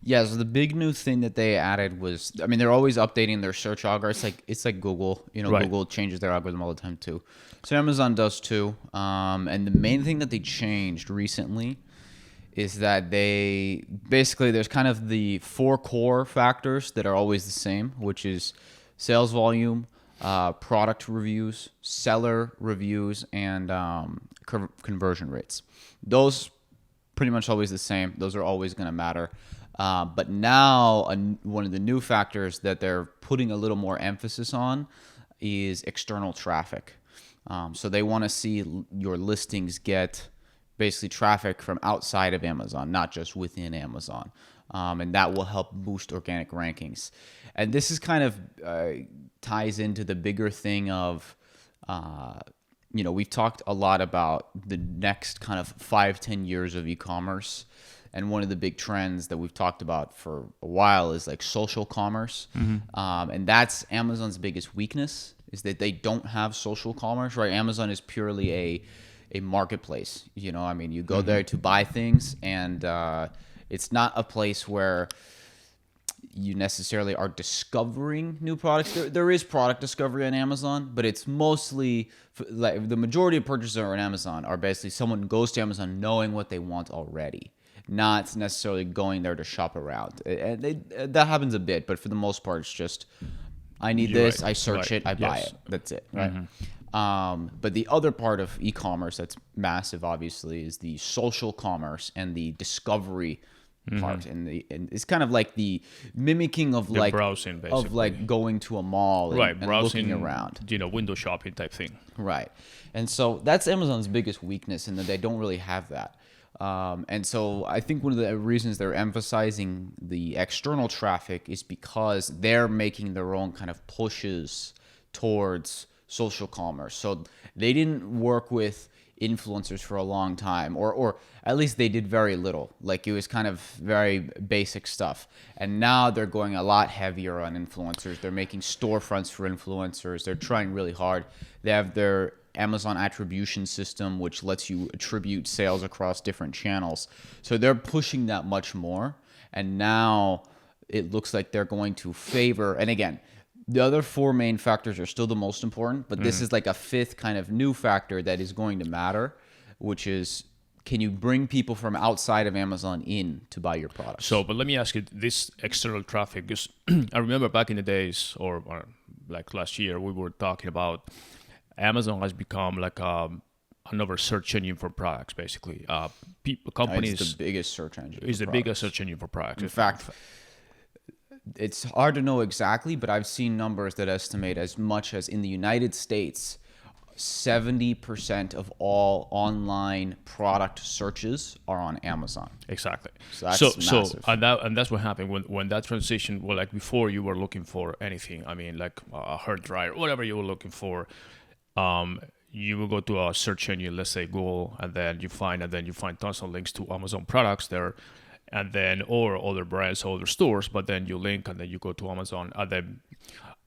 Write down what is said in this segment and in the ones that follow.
Yeah, so the big new thing that they added was, I mean, they're always updating their search algorithm. It's like Google. Right. Google changes their algorithm all the time too. So Amazon does too. And the main thing that they changed recently is that they basically, there's kind of the 4 core factors that are always the same, which is sales volume, product reviews, seller reviews, and conversion rates. Those pretty much always the same. Those are always going to matter. But now one of the new factors that they're putting a little more emphasis on is external traffic. So they want to see your listings get basically traffic from outside of Amazon, not just within Amazon. And that will help boost organic rankings. And this is kind of ties into the bigger thing of, we've talked a lot about the next kind of 5-10 years of e-commerce. And one of the big trends that we've talked about for a while is like social commerce. And that's Amazon's biggest weakness, is that they don't have social commerce, right? Amazon is purely a marketplace. You go there to buy things, and it's not a place where you necessarily are discovering new products. There is product discovery on Amazon, but it's mostly like the majority of purchases on Amazon are basically someone goes to Amazon knowing what they want already, not necessarily going there to shop around. And that happens a bit, but for the most part, it's just, I need this, I search it, I buy it. That's it, right? But the other part of e-commerce that's massive, obviously, is the social commerce and the discovery part, and it's kind of like the mimicking of The like browsing, basically. of like going to a mall and browsing, looking around. Window shopping type thing. Right. And so that's Amazon's biggest weakness, in that they don't really have that. And so I think one of the reasons they're emphasizing the external traffic is because they're making their own kind of pushes towards social commerce. So they didn't work with influencers for a long time, or at least they did very little. Like, it was kind of very basic stuff. And now they're going a lot heavier on influencers. They're making storefronts for influencers. They're trying really hard. They have their Amazon attribution system, which lets you attribute sales across different channels. So they're pushing that much more. And now it looks like they're going to favor, and again, the other 4 main factors are still the most important, but this is like a 5th kind of new factor that is going to matter, which is, can you bring people from outside of Amazon in to buy your products? So, but let me ask you, this external traffic, because I remember back in the days, or like last year, we were talking about Amazon has become like another search engine for products, basically. Companies, it's the biggest search engine. Is the biggest search engine for products. In fact, it's hard to know exactly, but I've seen numbers that estimate as much as in the United States, 70% of all online product searches are on Amazon. Exactly. So that's massive. And that's what happened when that transition. Well, like before, you were looking for anything. I mean, like a hair dryer, whatever you were looking for. You will go to a search engine, let's say Google, and then you find tons of links to Amazon products there. And then, or other brands, other stores, but then you link and then you go to Amazon, and then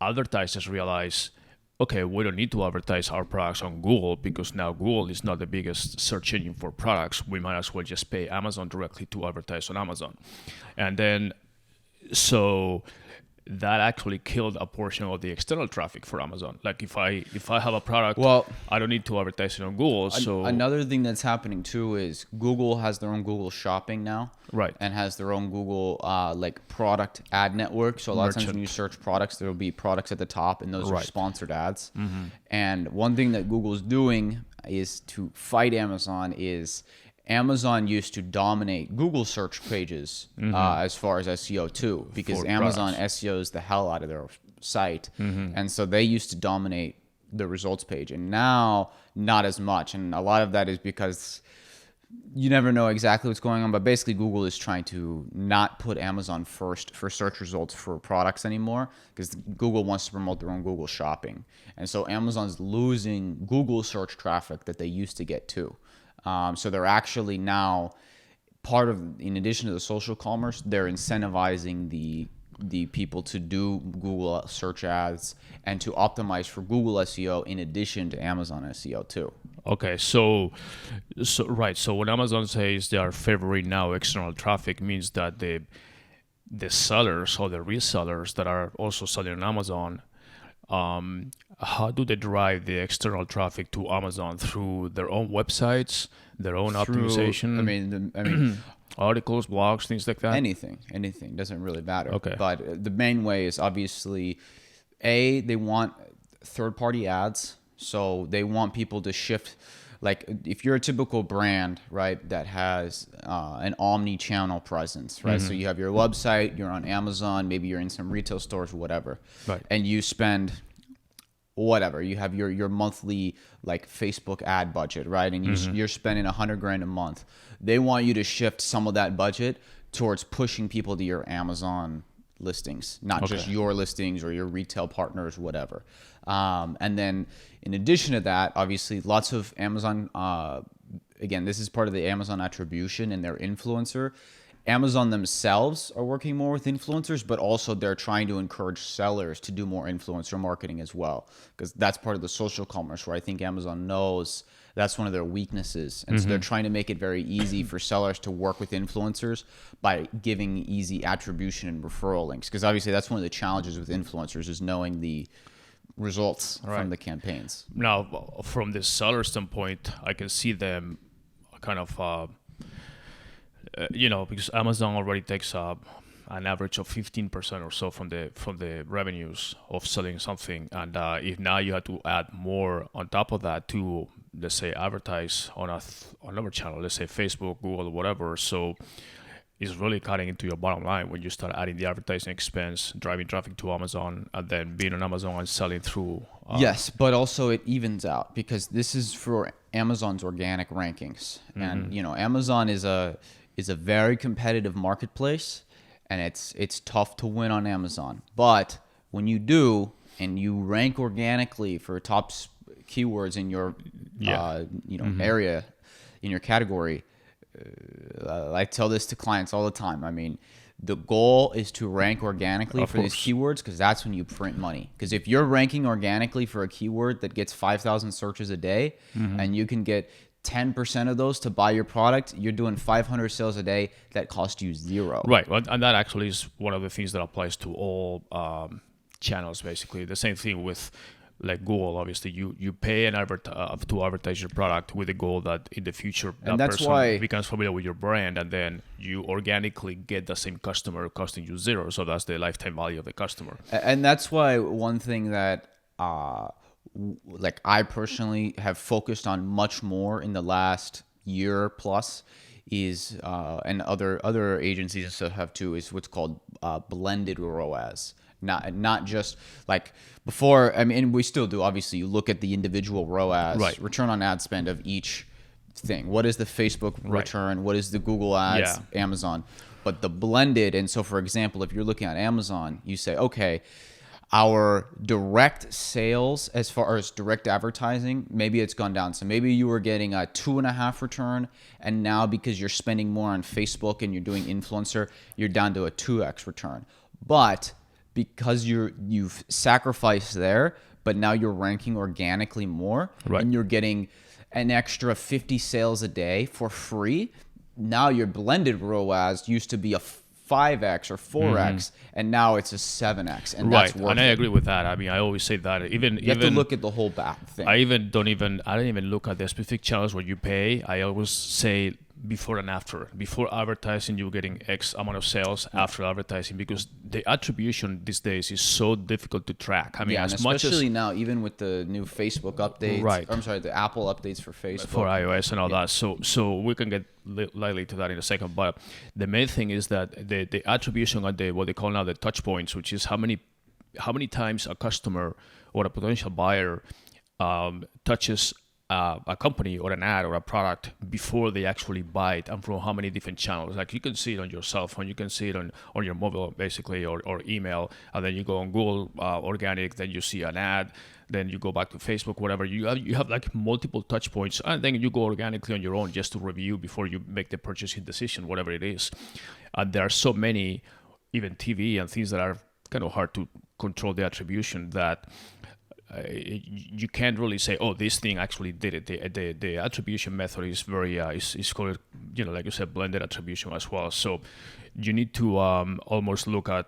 advertisers realize, okay, we don't need to advertise our products on Google, because now Google is not the biggest search engine for products. We might as well just pay Amazon directly to advertise on Amazon. And then, so that actually killed a portion of the external traffic for Amazon. Like if I have a product, I don't need to advertise it on Google. So another thing that's happening too is Google has their own Google Shopping now, right, and has their own Google like product ad network. So a lot of times when you search products, there will be products at the top, and those are sponsored ads. And one thing that Google's doing is to fight Amazon is, Amazon used to dominate Google search pages as far as SEO too, because Amazon SEOs the hell out of their site. And so they used to dominate the results page, and now not as much. And a lot of that is because you never know exactly what's going on, but basically Google is trying to not put Amazon first for search results for products anymore, because Google wants to promote their own Google Shopping. And so Amazon's losing Google search traffic that they used to get too. So they're actually now in addition to the social commerce, they're incentivizing the people to do Google search ads and to optimize for Google SEO in addition to Amazon SEO too. Okay, so right. So when Amazon says they are favoring now external traffic, means that the sellers or the resellers that are also selling on Amazon, how do they drive the external traffic to Amazon? Through their own websites, their own optimization? I mean, articles, blogs, things like that? anything doesn't really matter. Okay. But the main way is obviously, they want third-party ads, so they want people to shift. Like if you're a typical brand, right, that has an omni-channel presence, right? So you have your website, you're on Amazon, maybe you're in some retail stores, whatever, Right. and you spend whatever, you have your monthly like Facebook ad budget, right? And you're spending $100,000 a month. They want you to shift some of that budget towards pushing people to your Amazon listings, not just your listings or your retail partners, whatever. And then in addition to that, obviously lots of Amazon, again, this is part of the Amazon attribution and their influencer. Amazon themselves are working more with influencers, but also they're trying to encourage sellers to do more influencer marketing as well, because that's part of the social commerce where I think Amazon knows that's one of their weaknesses. And so they're trying to make it very easy for sellers to work with influencers by giving easy attribution and referral links, because obviously that's one of the challenges with influencers is knowing the results from the campaigns. Now, from the seller standpoint, I can see them kind of, because Amazon already takes an average of 15% or so from the revenues of selling something, and if now you have to add more on top of that to, let's say, advertise on another channel, let's say Facebook, Google, whatever, so it's really cutting into your bottom line when you start adding the advertising expense, driving traffic to Amazon, and then being on Amazon and selling through. Yes, but also it evens out because this is for Amazon's organic rankings, and Amazon is a very competitive marketplace, and it's tough to win on Amazon. But when you do, and you rank organically for top keywords in your area, in your category, I tell this to clients all the time. I mean, the goal is to rank organically for these keywords, because that's when you print money. Because if you're ranking organically for a keyword that gets 5,000 searches a day, and you can get 10% of those to buy your product, you're doing 500 sales a day that cost you zero. Right, well, and that actually is one of the things that applies to all channels, basically. The same thing with like Google. Obviously, you pay to advertise your product with the goal that in the future that And that's person why becomes familiar with your brand, and then you organically get the same customer costing you zero. So that's the lifetime value of the customer. And that's why one thing that like I personally have focused on much more in the last year plus is, and other agencies and stuff have too, is what's called blended ROAS. Not just like before. I mean, we still do. Obviously, you look at the individual ROAS, return on ad spend of each thing. What is the Facebook return? What is the Google ads, Amazon? But the blended, and so for example, if you're looking at Amazon, you say, okay, our direct sales as far as direct advertising, maybe it's gone down. So maybe you were getting a 2.5 return, and now because you're spending more on Facebook and you're doing influencer, you're down to a 2x return. But because you've sacrificed there, but now you're ranking organically more, and you're getting an extra 50 sales a day for free. Now your blended ROAS used to be a 5x or 4x, and now it's a 7x, and that's worth and I agree with that. I mean, I always say that you have to look at the whole back thing. I don't even look at the specific channels where you pay. I always say before and after. Before advertising, you're getting X amount of sales. After advertising, because the attribution these days is so difficult to track. I mean, as much as especially now, even with the new Facebook updates, I'm sorry, the Apple updates for Facebook, for iOS and all that. So we can get lightly to that in a second. But the main thing is that the attribution on what they call now the touch points, which is how many times a customer or a potential buyer touches a company or an ad or a product before they actually buy it, and from how many different channels. Like you can see it on your cell phone, you can see it on your mobile basically, or email, and then you go on Google organic, then you see an ad, then you go back to Facebook, whatever. You have like multiple touch points, and then you go organically on your own just to review before you make the purchasing decision, whatever it is. And there are so many, even TV and things that are kind of hard to control the attribution, that you can't really say, oh, this thing actually did it. The attribution method is very is called, like you said, blended attribution as well. So you need to almost look at,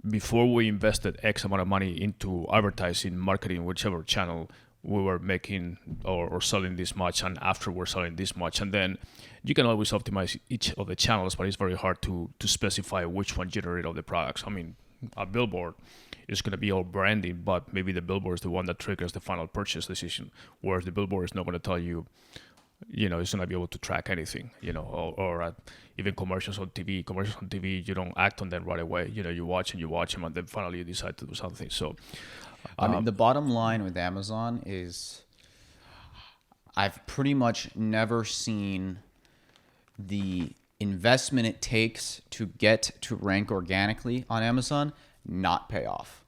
before we invested X amount of money into advertising, marketing, whichever channel, we were making or selling this much, and after we're selling this much. And then you can always optimize each of the channels, but it's very hard to specify which one generate all the products. I mean, a billboard is going to be all branding, but maybe the billboard is the one that triggers the final purchase decision, whereas the billboard is not going to tell you, it's not going to be able to track anything, or even commercials on TV. Commercials on TV, you don't act on them right away. You watch them, and then finally you decide to do something. So, I mean, the bottom line with Amazon is I've pretty much never seen the investment it takes to get to rank organically on Amazon not pay off.